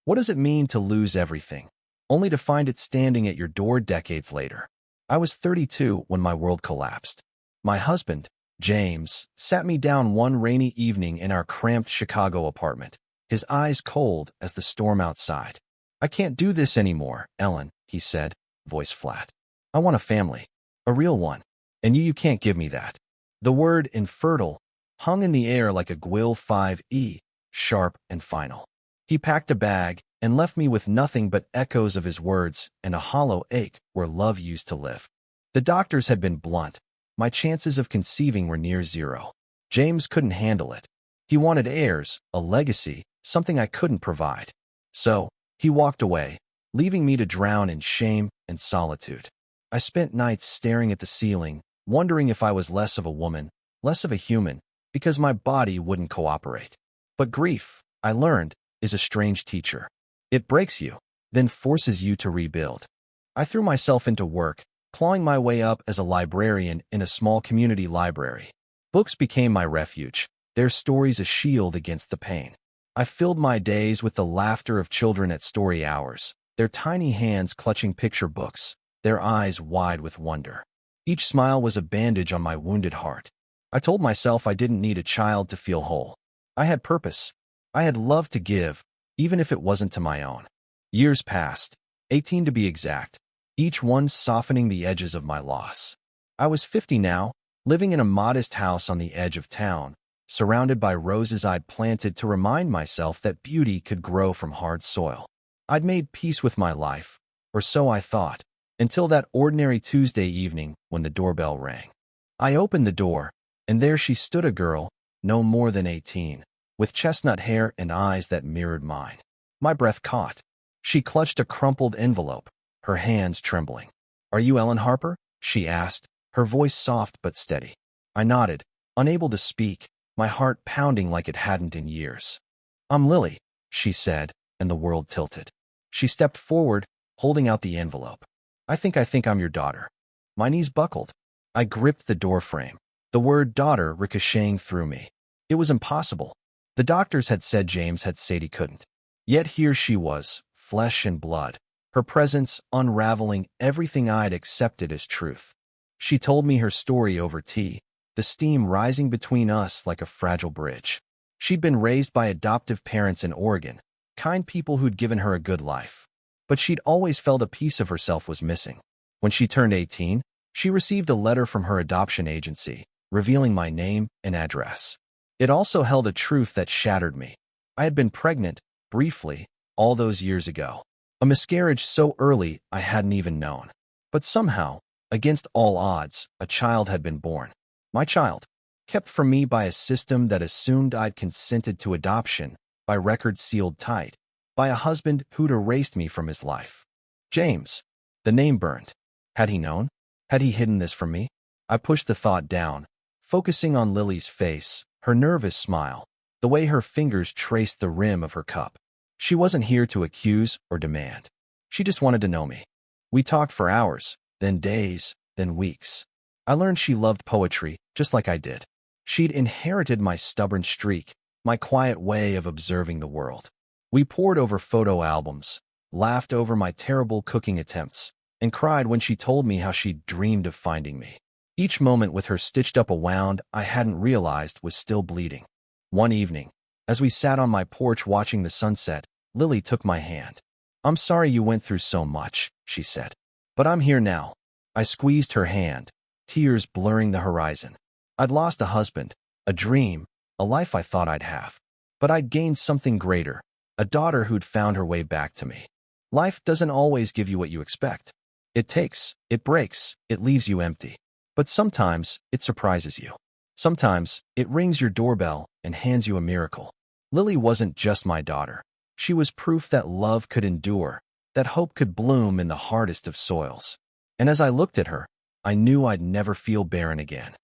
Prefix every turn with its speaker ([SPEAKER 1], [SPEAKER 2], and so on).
[SPEAKER 1] What does it mean to lose everything, only to find it standing at your door decades later? I was 32 when my world collapsed. My husband, James, sat me down one rainy evening in our cramped Chicago apartment, his eyes cold as the storm outside. "I can't do this anymore, Ellen," he said, voice flat. "I want a family, a real one, and you can't give me that." The word infertile hung in the air like a Gwil 5e, sharp and final. He packed a bag and left me with nothing but echoes of his words and a hollow ache where love used to live. The doctors had been blunt. My chances of conceiving were near zero. James couldn't handle it. He wanted heirs, a legacy, something I couldn't provide. So, he walked away, leaving me to drown in shame and solitude. I spent nights staring at the ceiling, wondering if I was less of a woman, less of a human, because my body wouldn't cooperate. But grief, I learned, is a strange teacher. It breaks you, then forces you to rebuild. I threw myself into work, clawing my way up as a librarian in a small community library. Books became my refuge, their stories a shield against the pain. I filled my days with the laughter of children at story hours, their tiny hands clutching picture books, their eyes wide with wonder. Each smile was a bandage on my wounded heart. I told myself I didn't need a child to feel whole. I had purpose. I had love to give, even if it wasn't to my own. Years passed, 18 to be exact, each one softening the edges of my loss. I was 50 now, living in a modest house on the edge of town, surrounded by roses I'd planted to remind myself that beauty could grow from hard soil. I'd made peace with my life, or so I thought, until that ordinary Tuesday evening when the doorbell rang. I opened the door, and there she stood, a girl, no more than 18, with chestnut hair and eyes that mirrored mine. My breath caught. She clutched a crumpled envelope, her hands trembling. "Are you Ellen Harper?" she asked, her voice soft but steady. I nodded, unable to speak, my heart pounding like it hadn't in years. "I'm Lily," she said, and the world tilted. She stepped forward, holding out the envelope. I think I'm your daughter." My knees buckled. I gripped the doorframe, the word daughter ricocheting through me. It was impossible. The doctors had said James had said he couldn't. Yet here she was, flesh and blood, her presence unraveling everything I'd accepted as truth. She told me her story over tea, the steam rising between us like a fragile bridge. She'd been raised by adoptive parents in Oregon, kind people who'd given her a good life. But she'd always felt a piece of herself was missing. When she turned 18, she received a letter from her adoption agency, revealing my name and address. It also held a truth that shattered me. I had been pregnant, briefly, all those years ago. A miscarriage so early I hadn't even known. But somehow, against all odds, a child had been born. My child, kept from me by a system that assumed I'd consented to adoption, by records sealed tight, by a husband who'd erased me from his life. James. The name burned. Had he known? Had he hidden this from me? I pushed the thought down, focusing on Lily's face, her nervous smile, the way her fingers traced the rim of her cup. She wasn't here to accuse or demand. She just wanted to know me. We talked for hours, then days, then weeks. I learned she loved poetry, just like I did. She'd inherited my stubborn streak, my quiet way of observing the world. We pored over photo albums, laughed over my terrible cooking attempts, and cried when she told me how she'd dreamed of finding me. Each moment with her stitched up a wound I hadn't realized was still bleeding. One evening, as we sat on my porch watching the sunset, Lily took my hand. "I'm sorry you went through so much," she said. "But I'm here now." I squeezed her hand, tears blurring the horizon. I'd lost a husband, a dream, a life I thought I'd have. But I'd gained something greater, a daughter who'd found her way back to me. Life doesn't always give you what you expect. It takes, it breaks, it leaves you empty. But sometimes, it surprises you. Sometimes, it rings your doorbell and hands you a miracle. Lily wasn't just my daughter. She was proof that love could endure, that hope could bloom in the hardest of soils. And as I looked at her, I knew I'd never feel barren again.